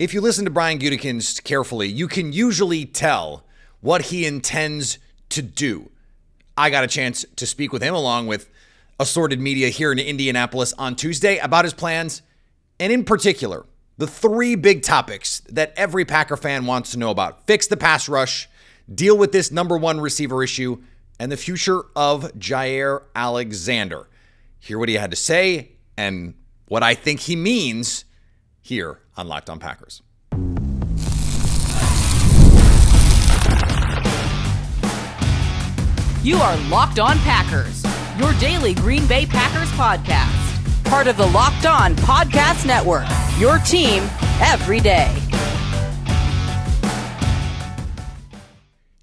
If you listen to Brian Gutekunst carefully, you can usually tell what he intends to do. I got a chance to speak with him along with assorted media here in Indianapolis on Tuesday about his plans, and in particular, the three big topics that every Packer fan wants to know about. Fix the pass rush, deal with this number one receiver issue, and the future of Jaire Alexander. Hear what he had to say and what I think he means here on Locked On Packers. You are Locked On Packers, your daily Green Bay Packers podcast. Part of the Locked On Podcast Network, your team every day.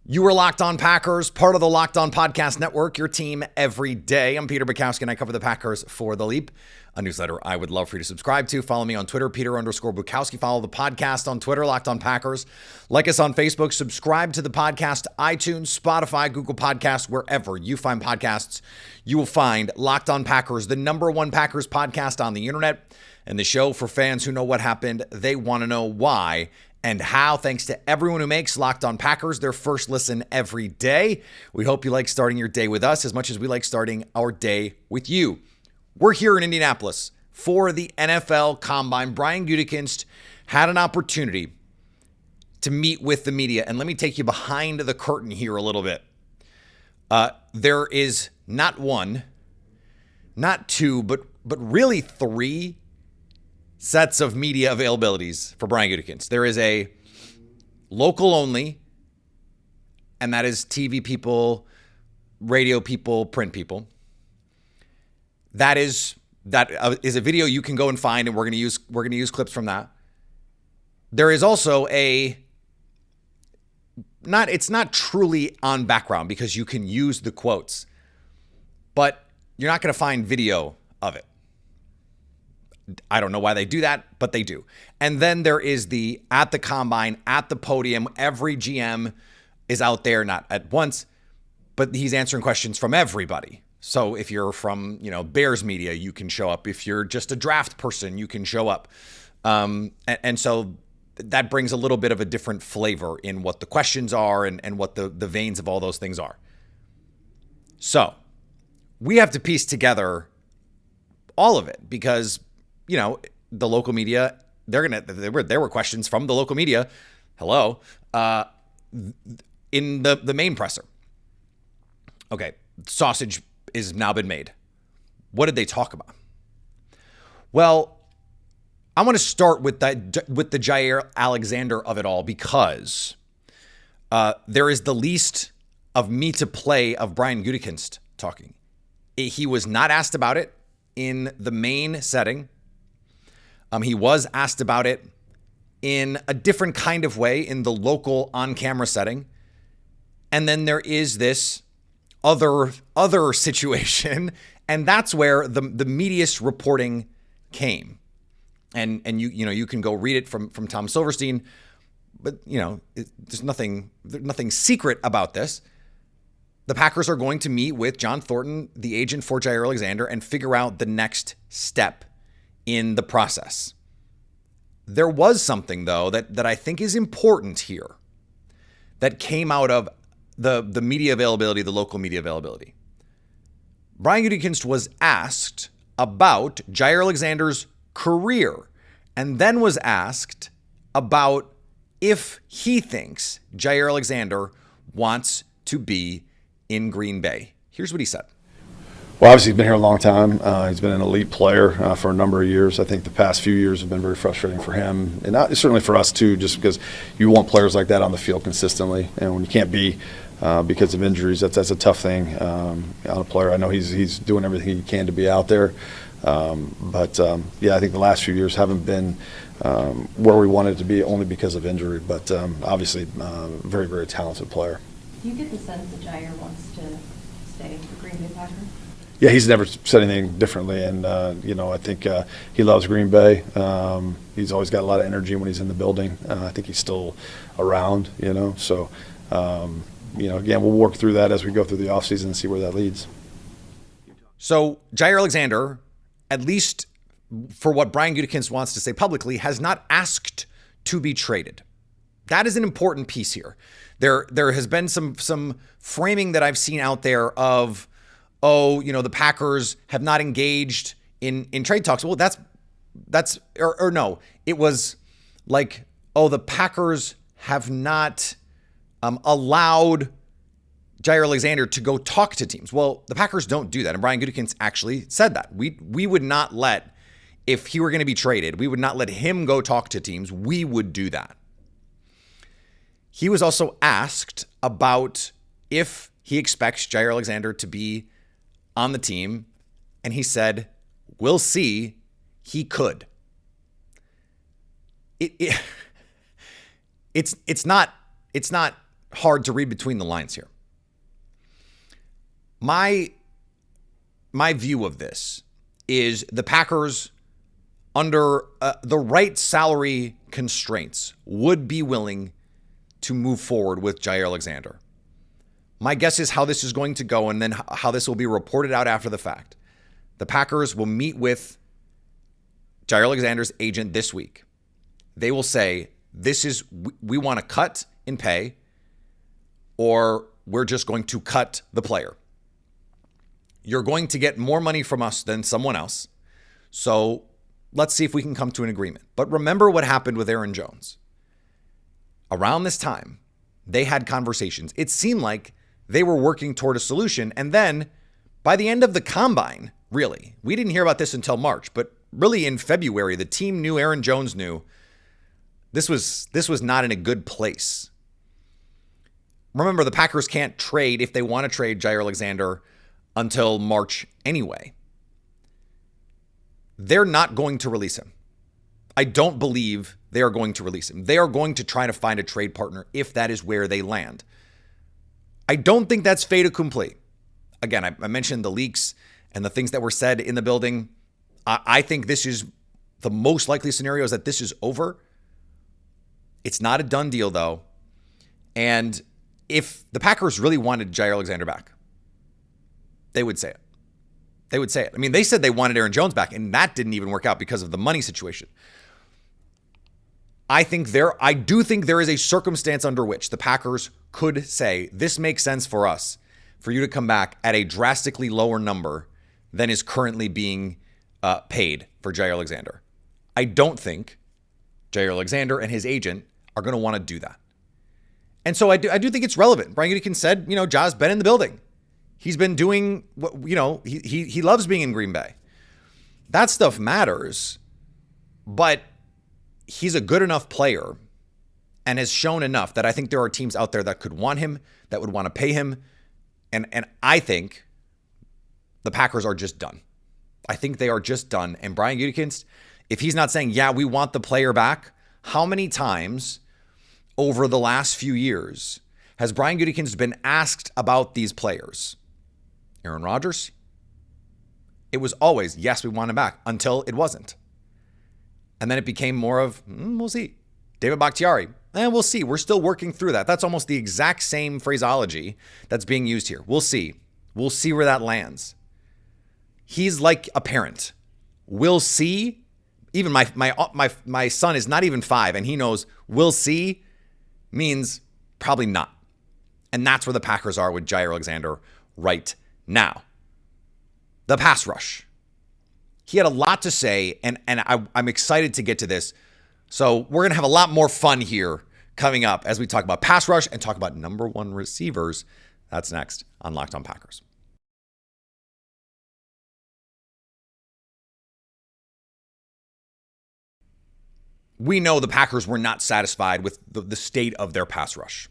You are Locked On Packers, part of the Locked On Podcast Network, your team every day. I'm Peter Bukowski, and I cover the Packers for The Leap, a newsletter I would love for you to subscribe to. Follow me on Twitter, Peter_Bukowski. Follow the podcast on Twitter, Locked On Packers. Like us on Facebook. Subscribe to the podcast, iTunes, Spotify, Google Podcasts, wherever you find podcasts. You will find Locked On Packers, the number one Packers podcast on the internet, and the show for fans who know what happened. They want to know why and how. Thanks to everyone who makes Locked On Packers their first listen every day. We hope you like starting your day with us as much as we like starting our day with you. We're here in Indianapolis for the NFL Combine. Brian Gutekunst had an opportunity to meet with the media, and let me take you behind the curtain here a little bit. There is not one, not two, but really three sets of media availabilities for Brian Gutekunst. There is a local only, and that is TV people, radio people, print people. That is a video you can go and find, and we're going to use clips from that. There is also it's not truly on background because you can use the quotes, but you're not going to find video of it. I don't know why they do that, but they do. And then there is the at the combine, at the podium, every GM is out there, not at once, but he's answering questions from everybody. So if you're from, Bears media, you can show up. If you're just a draft person, you can show up. And so that brings a little bit of a different flavor in what the questions are and what the veins of all those things are. So we have to piece together all of it because, the local media, there were questions from the local media. Hello. In the main presser. Okay. Sausage is now been made. What did they talk about? Well, I want to start with the Jaire Alexander of it all because there is the least of me to play of Brian Gutekunst talking. He was not asked about it in the main setting. He was asked about it in a different kind of way in the local on-camera setting. And then there is this other situation, and that's where the media's reporting came. And you can go read it from Tom Silverstein, but there's nothing secret about this. The Packers are going to meet with John Thornton, the agent for Jaire Alexander, and figure out the next step in the process. There was something though that I think is important here that came out of the media availability, the local media availability. Brian Gutekunst was asked about Jaire Alexander's career and then was asked about if he thinks Jaire Alexander wants to be in Green Bay. Here's what he said. Well, obviously, he's been here a long time. He's been an elite player for a number of years. I think the past few years have been very frustrating for him, and certainly for us too, just because you want players like that on the field consistently, and when you can't be because of injuries, that's a tough thing on a player. I know he's doing everything he can to be out there, but I think the last few years haven't been where we wanted to be only because of injury. But obviously, very, very talented player. Do you get the sense that Jaire wants to stay for Green Bay Packers? Yeah, he's never said anything differently, and I think he loves Green Bay. He's always got a lot of energy when he's in the building. I think he's still around, So, again, we'll work through that as we go through the offseason and see where that leads. So Jaire Alexander, at least for what Brian Gutekunst wants to say publicly, has not asked to be traded. That is an important piece here. There has been some framing that I've seen out there of, the Packers have not engaged in trade talks. Well, no, it was like, the Packers have not allowed Jaire Alexander to go talk to teams. Well, the Packers don't do that. And Brian Gutekunst actually said that. We would not let, if he were going to be traded, we would not let him go talk to teams. We would do that. He was also asked about if he expects Jaire Alexander to be on the team, and he said, we'll see. He could. It's not hard to read between the lines here. My view of this is the Packers, under the right salary constraints, would be willing to move forward with Jaire Alexander. My guess is how this is going to go, and then how this will be reported out after the fact. The Packers will meet with Jaire Alexander's agent this week. They will say, we want to cut in pay, or we're just going to cut the player. You're going to get more money from us than someone else. So let's see if we can come to an agreement. But remember what happened with Aaron Jones. Around this time, they had conversations. It seemed like they were working toward a solution. And then by the end of the combine, really, we didn't hear about this until March, but really in February, the team knew, Aaron Jones knew, this was not in a good place. Remember, the Packers can't trade, if they want to trade Jaire Alexander, until March anyway. They're not going to release him. I don't believe they are going to release him. They are going to try to find a trade partner if that is where they land. I don't think that's fait accompli. Again, I mentioned the leaks and the things that were said in the building. I think this is the most likely scenario, is that this is over. It's not a done deal, though. And if the Packers really wanted Jaire Alexander back, they would say it. They would say it. I mean, they said they wanted Aaron Jones back, and that didn't even work out because of the money situation. I do think there is a circumstance under which the Packers could say, this makes sense for us, for you to come back at a drastically lower number than is currently being paid for Jaire Alexander. I don't think Jaire Alexander and his agent are going to want to do that. And so I do think it's relevant. Brian Gutekunst said, Ja's been in the building. He's been doing what, he loves being in Green Bay. That stuff matters, but he's a good enough player and has shown enough that I think there are teams out there that could want him, that would want to pay him. And I think the Packers are just done. I think they are just done. And Brian Gutekunst, if he's not saying, yeah, we want the player back, how many times over the last few years has Brian Gutekunst been asked about these players? Aaron Rodgers? It was always, yes, we want him back, until it wasn't. And then it became more of, we'll see. David Bakhtiari, we'll see. We're still working through that. That's almost the exact same phraseology that's being used here. We'll see. We'll see where that lands. He's like a parent. We'll see. Even my son is not even 5, and he knows we'll see means probably not. And that's where the Packers are with Jaire Alexander right now. The pass rush. He had a lot to say, and I'm excited to get to this. So we're going to have a lot more fun here coming up as we talk about pass rush and talk about number 1 receivers. That's next on Locked On Packers. We know the Packers were not satisfied with the state of their pass rush.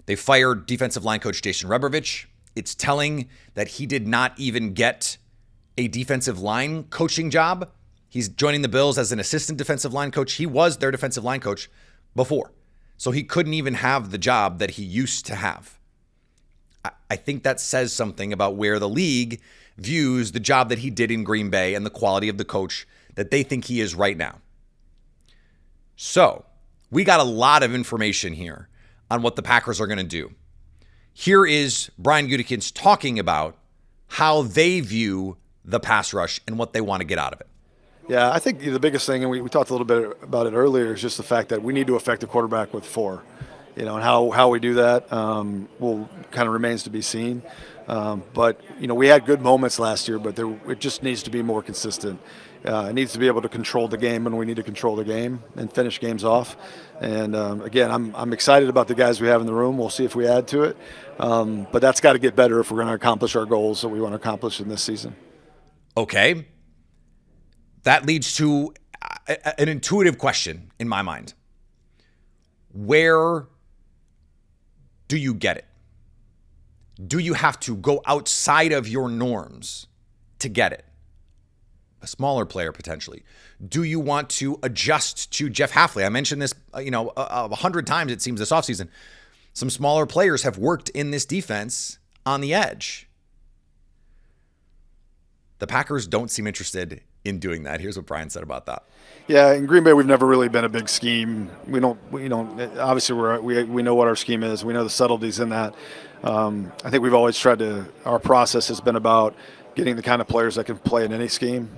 They fired defensive line coach Jason Rebrovich. It's telling that he did not even get a defensive line coaching job. He's joining the Bills as an assistant defensive line coach. He was their defensive line coach before. So he couldn't even have the job that he used to have. I think that says something about where the league views the job that he did in Green Bay and the quality of the coach that they think he is right now. So we got a lot of information here on what the Packers are going to do. Here is Brian Gutekunst talking about how they view the pass rush and what they want to get out of it. Yeah, I think the biggest thing, and we talked a little bit about it earlier, is just the fact that we need to affect the quarterback with 4. And how we do that will kind of remains to be seen. But we had good moments last year, but it just needs to be more consistent. It needs to be able to control the game when we need to control the game and finish games off. And again, I'm excited about the guys we have in the room. We'll see if we add to it. But that's got to get better if we're going to accomplish our goals that we want to accomplish in this season. Okay. That leads to an intuitive question in my mind. Where do you get it? Do you have to go outside of your norms to get it? A smaller player, potentially. Do you want to adjust to Jeff Hafley? I mentioned this, 100 times, it seems, this offseason. Some smaller players have worked in this defense on the edge. The Packers don't seem interested in doing that. Here's what Brian said about that. Yeah, in Green Bay, we've never really been a big scheme. We don't. Obviously, we know what our scheme is. We know the subtleties in that. I think we've always tried to. Our process has been about getting the kind of players that can play in any scheme.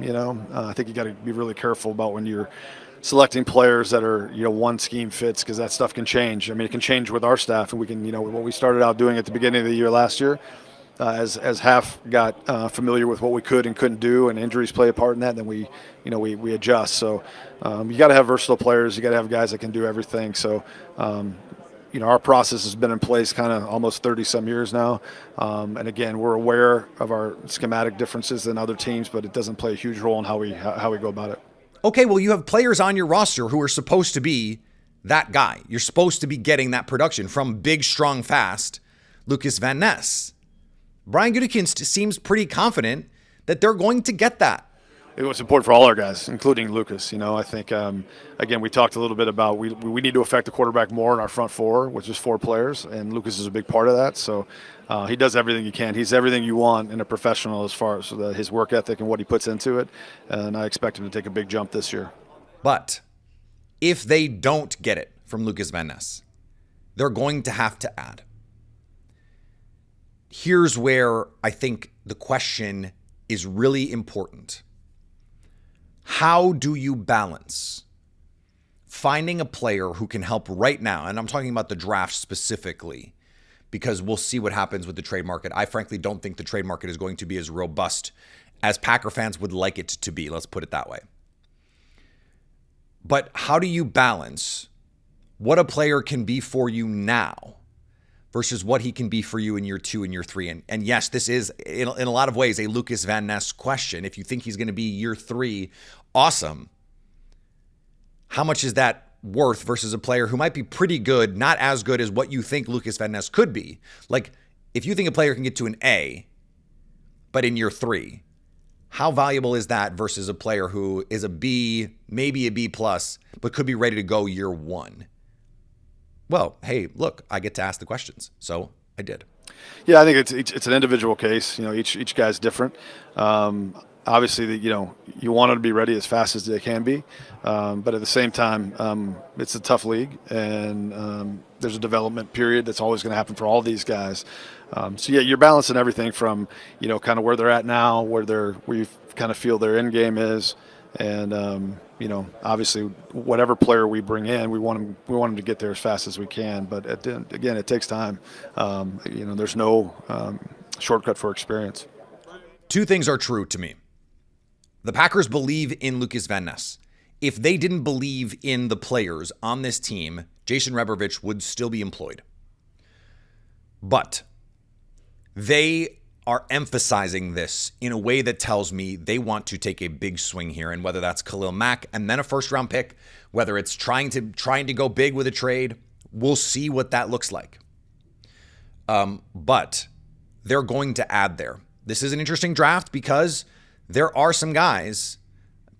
I think you got to be really careful about when you're selecting players that are one scheme fits, because that stuff can change. I mean, it can change with our staff, and we can what we started out doing at the beginning of the year last year. As Half got familiar with what we could and couldn't do, and injuries play a part in that, then we adjust. So you got to have versatile players. You got to have guys that can do everything. So our process has been in place kind of almost 30-some years now. And again, we're aware of our schematic differences than other teams, but it doesn't play a huge role in how we go about it. Okay, well, you have players on your roster who are supposed to be that guy. You're supposed to be getting that production from big, strong, fast Lucas Van Ness. Brian Gutekunst seems pretty confident that they're going to get that. It was important for all our guys, including Lucas. I think, again, we talked a little bit about we need to affect the quarterback more in our front 4, which is 4 players, and Lucas is a big part of that. So he does everything he can. He's everything you want in a professional as far as his work ethic and what he puts into it, and I expect him to take a big jump this year. But if they don't get it from Lucas Van Ness, they're going to have to add. Here's where I think the question is really important. How do you balance finding a player who can help right now? And I'm talking about the draft specifically, because we'll see what happens with the trade market. I frankly don't think the trade market is going to be as robust as Packer fans would like it to be. Let's put it that way. But how do you balance what a player can be for you now versus what he can be for you in year 2 and year 3. And yes, this is, in a lot of ways, a Lucas Van Ness question. If you think he's going to be year 3, awesome. How much is that worth versus a player who might be pretty good, not as good as what you think Lucas Van Ness could be? Like, if you think a player can get to an A, but in year 3, how valuable is that versus a player who is a B, maybe a B+, but could be ready to go year 1? Well, hey, look, I get to ask the questions, so I did. Yeah, I think it's an individual case. Each guy's different. Obviously, you want them to be ready as fast as they can be, but at the same time, it's a tough league, and there's a development period that's always going to happen for all these guys. So yeah, you're balancing everything from kind of where they're at now, where you kind of feel their end game is, and obviously, whatever player we bring in, we want them to get there as fast as we can. But again, it takes time. There's no shortcut for experience. 2 things are true to me. The Packers believe in Lucas Van Ness. If they didn't believe in the players on this team, Jason Rebrovich would still be employed. But they are emphasizing this in a way that tells me they want to take a big swing here. And whether that's Khalil Mack and then a first-round pick, whether it's trying to go big with a trade, we'll see what that looks like. But they're going to add there. This is an interesting draft because there are some guys,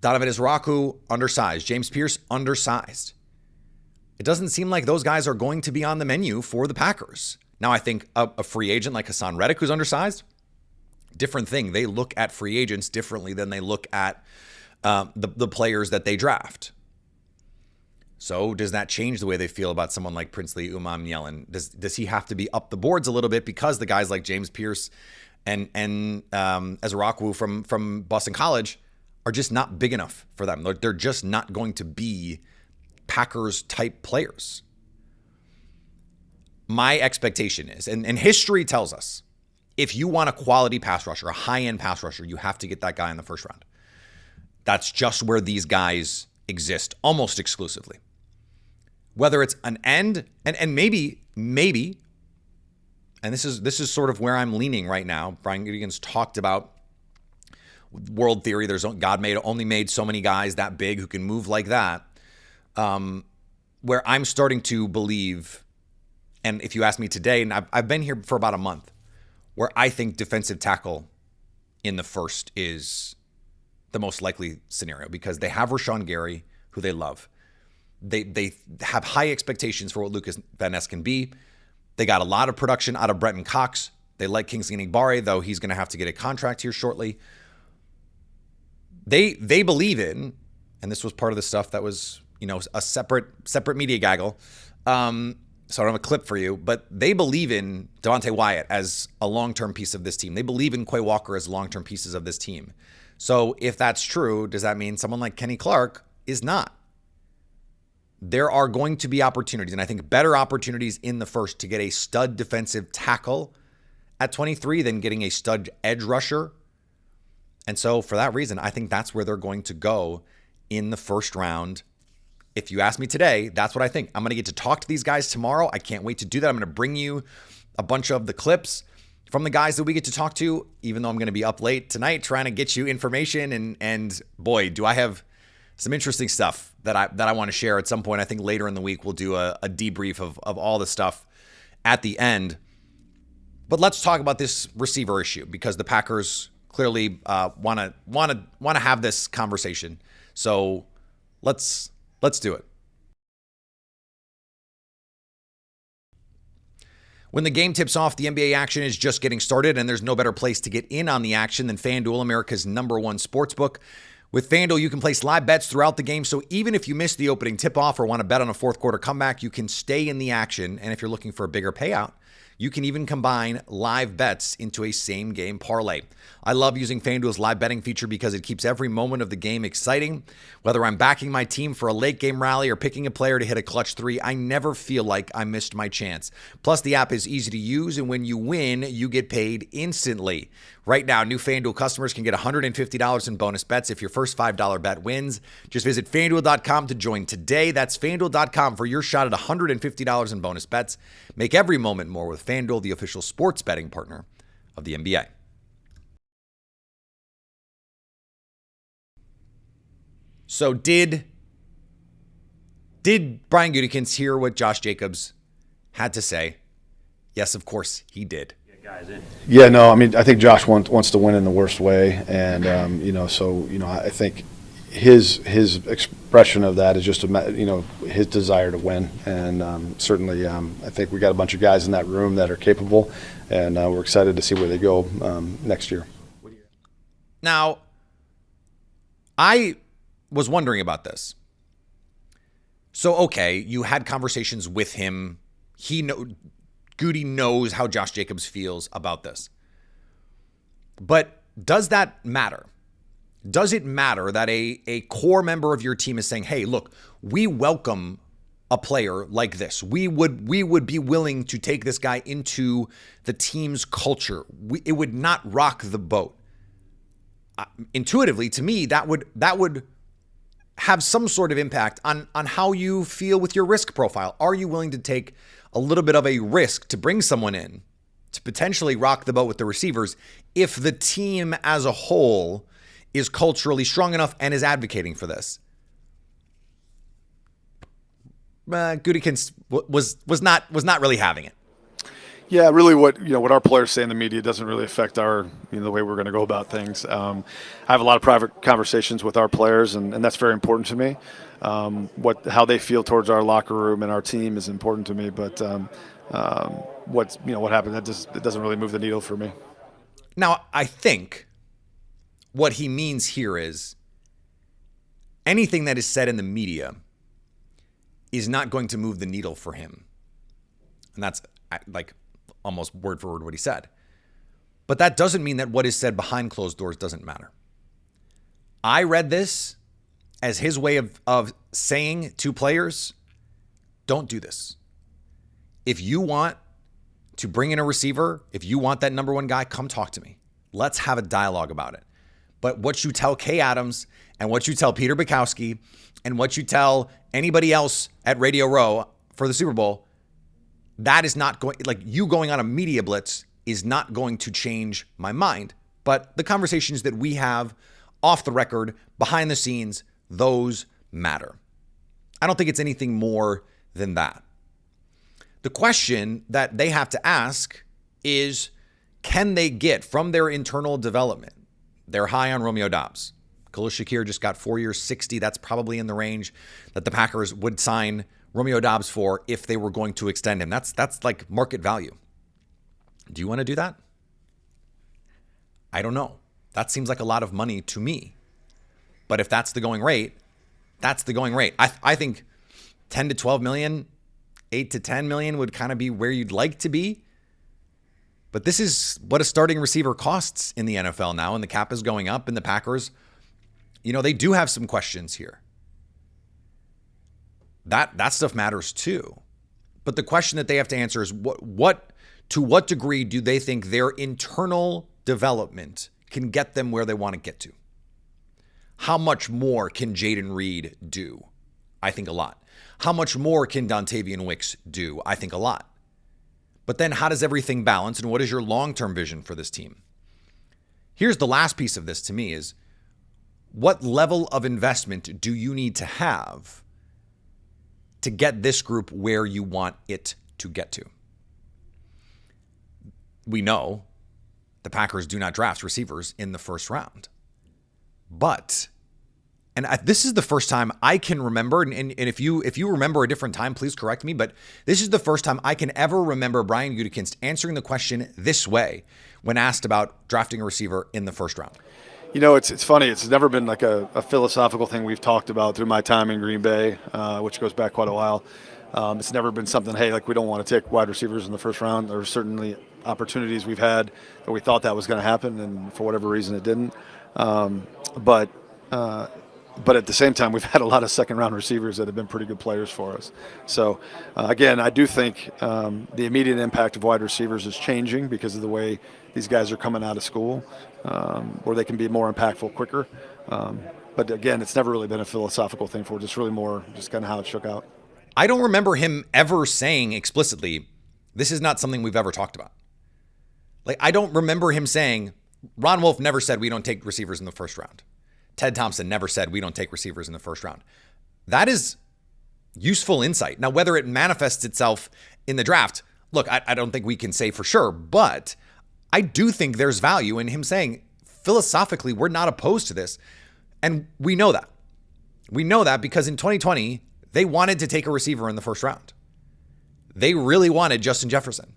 Donovan Izraku, undersized, James Pierce, undersized. It doesn't seem like those guys are going to be on the menu for the Packers. Now, I think a free agent like Hassan Reddick, who's undersized, different thing. They look at free agents differently than they look at the players that they draft. So does that change the way they feel about someone like Princely Umam-Nielen? Does he have to be up the boards a little bit because the guys like James Pierce and Ezraku from Boston College are just not big enough for them. They're just not going to be Packers type players. My expectation is, and history tells us, if you want a quality pass rusher, a high-end pass rusher, you have to get that guy in the first round. That's just where these guys exist almost exclusively. Whether it's an end, and maybe, and this is sort of where I'm leaning right now. Brian Gutekunst talked about world theory. God only made so many guys that big who can move like that. Where I'm starting to believe, and if you ask me today, and I've been here for about a month, where I think defensive tackle in the first is the most likely scenario because they have Rashawn Gary, who they love. They have high expectations for what Lucas Van Ness can be. They got a lot of production out of Brenton Cox. They like Kingsley Enagbare, though he's going to have to get a contract here shortly. They believe in, and this was part of the stuff that was, a separate media gaggle. So I don't have a clip for you, but they believe in Devontae Wyatt as a long-term piece of this team. They believe in Quay Walker as long-term pieces of this team. So if that's true, does that mean someone like Kenny Clark is not? There are going to be opportunities, and I think better opportunities in the first to get a stud defensive tackle at 23 than getting a stud edge rusher. And so for that reason, I think that's where they're going to go in the first round. If you ask me today, that's what I think. I'm going to get to talk to these guys tomorrow. I can't wait to do that. I'm going to bring you a bunch of the clips from the guys that we get to talk to, even though I'm going to be up late tonight trying to get you information. And boy, do I have some interesting stuff that I want to share at some point. I think later in the week we'll do a debrief of all the stuff at the end. But let's talk about this receiver issue because the Packers clearly want to have this conversation. So let's do it. When the game tips off, the NBA action is just getting started, and there's no better place to get in on the action than FanDuel, America's #1 sportsbook. With FanDuel, you can place live bets throughout the game, so even if you miss the opening tip-off or want to bet on a fourth quarter comeback, you can stay in the action. And if you're looking for a bigger payout, you can even combine live bets into a same-game parlay. I love using FanDuel's live betting feature because it keeps every moment of the game exciting. Whether I'm backing my team for a late-game rally or picking a player to hit a clutch three, I never feel like I missed my chance. Plus, the app is easy to use, and when you win, you get paid instantly. Right now, new FanDuel customers can get $150 in bonus bets if your first $5 bet wins. Just visit FanDuel.com to join today. That's FanDuel.com for your shot at $150 in bonus bets. Make every moment more with FanDuel, the official sports betting partner of the NBA. So did Brian Gutekunst hear what Josh Jacobs had to say? Yes, of course he did. Yeah, no, I mean, I think Josh wants to win in the worst way, and I think his expression of that is just his desire to win, and certainly I think we got a bunch of guys in that room that are capable, and we're excited to see where they go next year. Now, I was wondering about this. So, okay, you had conversations with him. Goody knows how Josh Jacobs feels about this. But does that matter? Does it matter that a core member of your team is saying, hey, look, we welcome a player like this. We would be willing to take this guy into the team's culture. It would not rock the boat. Intuitively, to me, that would have some sort of impact on how you feel with your risk profile. Are you willing to take a little bit of a risk to bring someone in to potentially rock the boat with the receivers if the team as a whole is culturally strong enough and is advocating for this? Gutekunst was not really having it. Yeah, really, what our players say in the media doesn't really affect our the way we're going to go about things. I have a lot of private conversations with our players, and that's very important to me. How they feel towards our locker room and our team is important to me. But what happened, it doesn't really move the needle for me. Now, I think what he means here is anything that is said in the media is not going to move the needle for him, and that's like almost word for word what he said. But that doesn't mean that what is said behind closed doors doesn't matter. I read this as his way of saying to players, don't do this. If you want to bring in a receiver, if you want that number one guy, come talk to me. Let's have a dialogue about it. But what you tell Kay Adams and what you tell Peter Bukowski and what you tell anybody else at Radio Row for the Super Bowl, that is not going, like you going on a media blitz is not going to change my mind. But the conversations that we have off the record, behind the scenes, those matter. I don't think it's anything more than that. The question that they have to ask is, can they get from their internal development? They're high on Romeo Doubs. Khalil Shakir just got 4 years, 60. That's probably in the range that the Packers would sign Romeo Doubs for if they were going to extend him. That's like market value. Do you want to do that? I don't know. That seems like a lot of money to me. But if that's the going rate, that's the going rate. I think 10 to 12 million, 8 to 10 million would kind of be where you'd like to be. But this is what a starting receiver costs in the NFL now, and the cap is going up, and the Packers, they do have some questions here. That stuff matters too. But the question that they have to answer is to what degree do they think their internal development can get them where they want to get to? How much more can Jaden Reed do? I think a lot. How much more can Dontavian Wicks do? I think a lot. But then how does everything balance, and what is your long-term vision for this team? Here's the last piece of this to me is, what level of investment do you need to have to get this group where you want it to get to? We know the Packers do not draft receivers in the first round. But, this is the first time I can remember, and if you remember a different time, please correct me, but this is the first time I can ever remember Brian Gutekunst answering the question this way when asked about drafting a receiver in the first round. It's funny. It's never been like a philosophical thing we've talked about through my time in Green Bay, which goes back quite a while. It's never been something, hey, like we don't want to take wide receivers in the first round. There were certainly opportunities we've had that we thought that was going to happen, and for whatever reason it didn't. But at the same time, we've had a lot of second-round receivers that have been pretty good players for us. So, again, I do think the immediate impact of wide receivers is changing because of the way these guys are coming out of school, where they can be more impactful quicker. But, again, it's never really been a philosophical thing for us. It's really more just kind of how it shook out. I don't remember him ever saying explicitly, this is not something we've ever talked about. Like, I don't remember him saying, Ron Wolf never said we don't take receivers in the first round. Ted Thompson never said we don't take receivers in the first round. That is useful insight. Now, whether it manifests itself in the draft, look, I don't think we can say for sure, but I do think there's value in him saying, philosophically, we're not opposed to this. And we know that. We know that because in 2020, they wanted to take a receiver in the first round. They really wanted Justin Jefferson.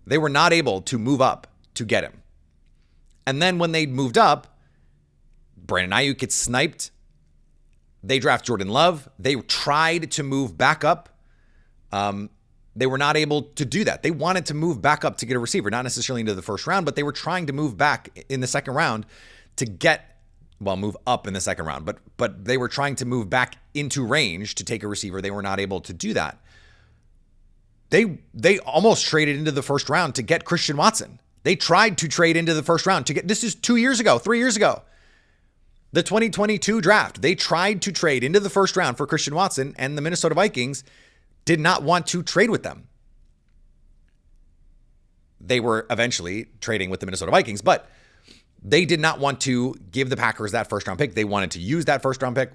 They were not able to move up to get him. And then when they moved up, Brandon Ayuk gets sniped. They draft Jordan Love. They tried to move back up. They were not able to do that. They wanted to move back up to get a receiver, not necessarily into the first round, but they were trying to move back in the second round to move up in the second round. But they were trying to move back into range to take a receiver. They were not able to do that. They almost traded into the first round to get Christian Watson. They tried to trade into the first round to get, this is 3 years ago. The 2022 draft, they tried to trade into the first round for Christian Watson, and the Minnesota Vikings did not want to trade with them. They were eventually trading with the Minnesota Vikings, but they did not want to give the Packers that first round pick. They wanted to use that first round pick.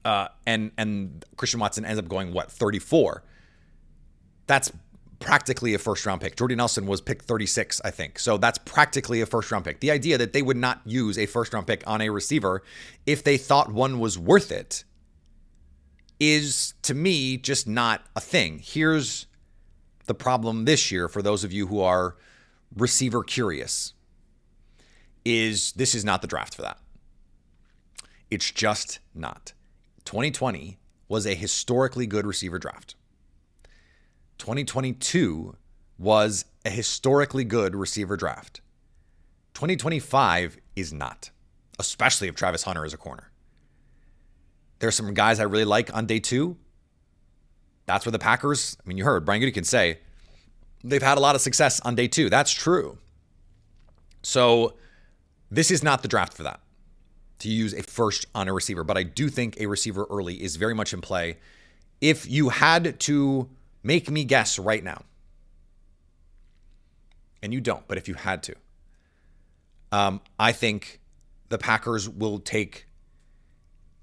And Christian Watson ends up going, 34? That's practically a first round pick. Jordy Nelson was pick 36, I think. So that's practically a first round pick. The idea that they would not use a first round pick on a receiver if they thought one was worth it is, to me, just not a thing. Here's the problem this year for those of you who are receiver curious, is this is not the draft for that. It's just not. 2020 was a historically good receiver draft. 2022 was a historically good receiver draft. 2025 is not. especially if Travis Hunter is a corner. There's some guys I really like on day 2. That's where the Packers, I mean, you heard Brian Gutekunst say they've had a lot of success on day 2. That's true. So this is not the draft for that, to use a first on a receiver. But I do think a receiver early is very much in play. If you had to make me guess right now, and you don't, but if you had to, I think the Packers will take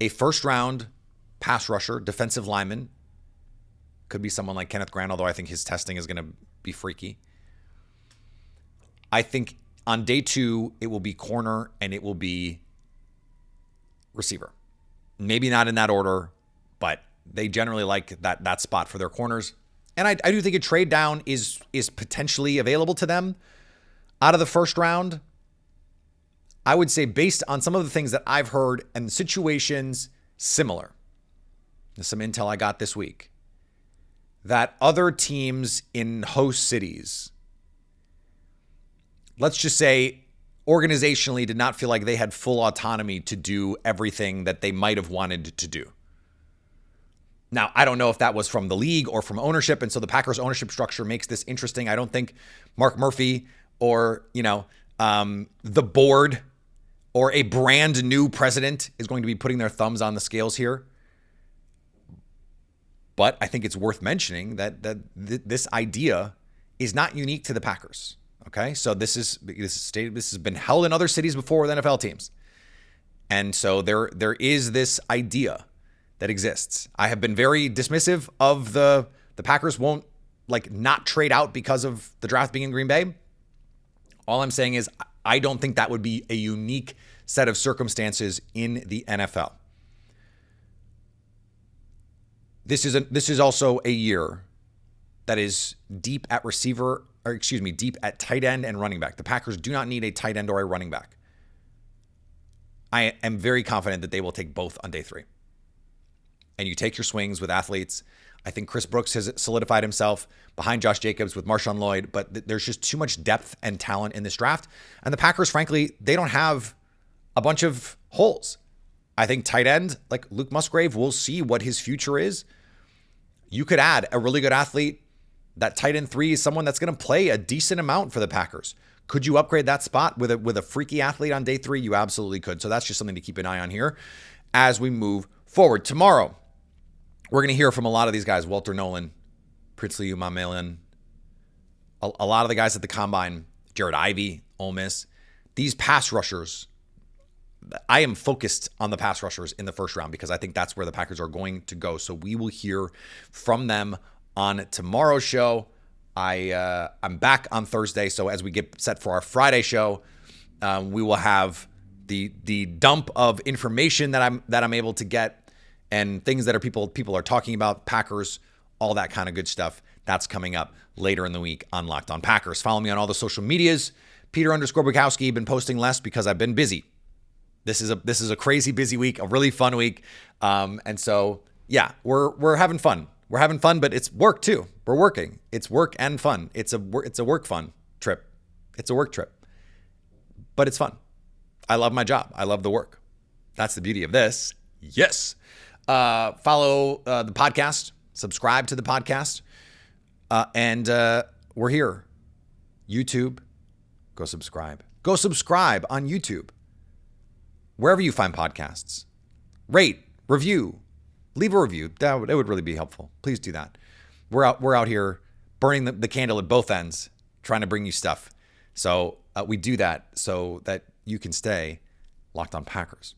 a first-round pass rusher, defensive lineman. Could be someone like Kenneth Grant, although I think his testing is going to be freaky. I think on day 2, it will be corner and it will be receiver. Maybe not in that order, but they generally like that spot for their corners. And I do think a trade down is potentially available to them out of the first round. I would say based on some of the things that I've heard and situations similar, there's some intel I got this week, that other teams in host cities, let's just say organizationally, did not feel like they had full autonomy to do everything that they might have wanted to do. Now, I don't know if that was from the league or from ownership, and so the Packers ownership structure makes this interesting. I don't think Mark Murphy or, the board or a brand new president is going to be putting their thumbs on the scales here. But I think it's worth mentioning that this idea is not unique to the Packers. Okay, so this has been held in other cities before with NFL teams, and so there is this idea that exists. I have been very dismissive of the Packers won't not trade out because of the draft being in Green Bay. All I'm saying is I don't think that would be a unique set of circumstances in the NFL. This is also a year that is deep at deep at tight end and running back. The Packers do not need a tight end or a running back. I am very confident that they will take both on day 3. And you take your swings with athletes. I think Chris Brooks has solidified himself behind Josh Jacobs with Marshawn Lloyd, but there's just too much depth and talent in this draft. And the Packers, frankly, they don't have a bunch of holes. I think tight end, like Luke Musgrave, we'll see what his future is. You could add a really good athlete. That tight end 3 is someone that's going to play a decent amount for the Packers. Could you upgrade that spot with a freaky athlete on day 3? You absolutely could. So that's just something to keep an eye on here as we move forward. Tomorrow, we're going to hear from a lot of these guys. Walter Nolan, Pritzley Umamelin, a lot of the guys at the Combine, Jared Ivey, Ole Miss. These pass rushers, I am focused on the pass rushers in the first round because I think that's where the Packers are going to go. So we will hear from them on tomorrow's show. I'm back on Thursday, so as we get set for our Friday show, we will have the dump of information that I'm able to get and things that people are talking about, Packers, all that kind of good stuff. That's coming up later in the week on Locked On Packers. Follow me on all the social medias. Peter_Bukowski. Been posting less because I've been busy. This is a crazy busy week, a really fun week, and so yeah, we're having fun. We're having fun, but it's work too. We're working. It's work and fun. It's a work fun trip. It's a work trip, but it's fun. I love my job. I love the work. That's the beauty of this. Yes. Follow the podcast. Subscribe to the podcast. And we're here. YouTube. Go subscribe. Go subscribe on YouTube. Wherever you find podcasts. Rate, review, leave a review. That would really be helpful. Please do that. We're out here burning the candle at both ends, trying to bring you stuff. So we do that so that you can stay locked on Packers.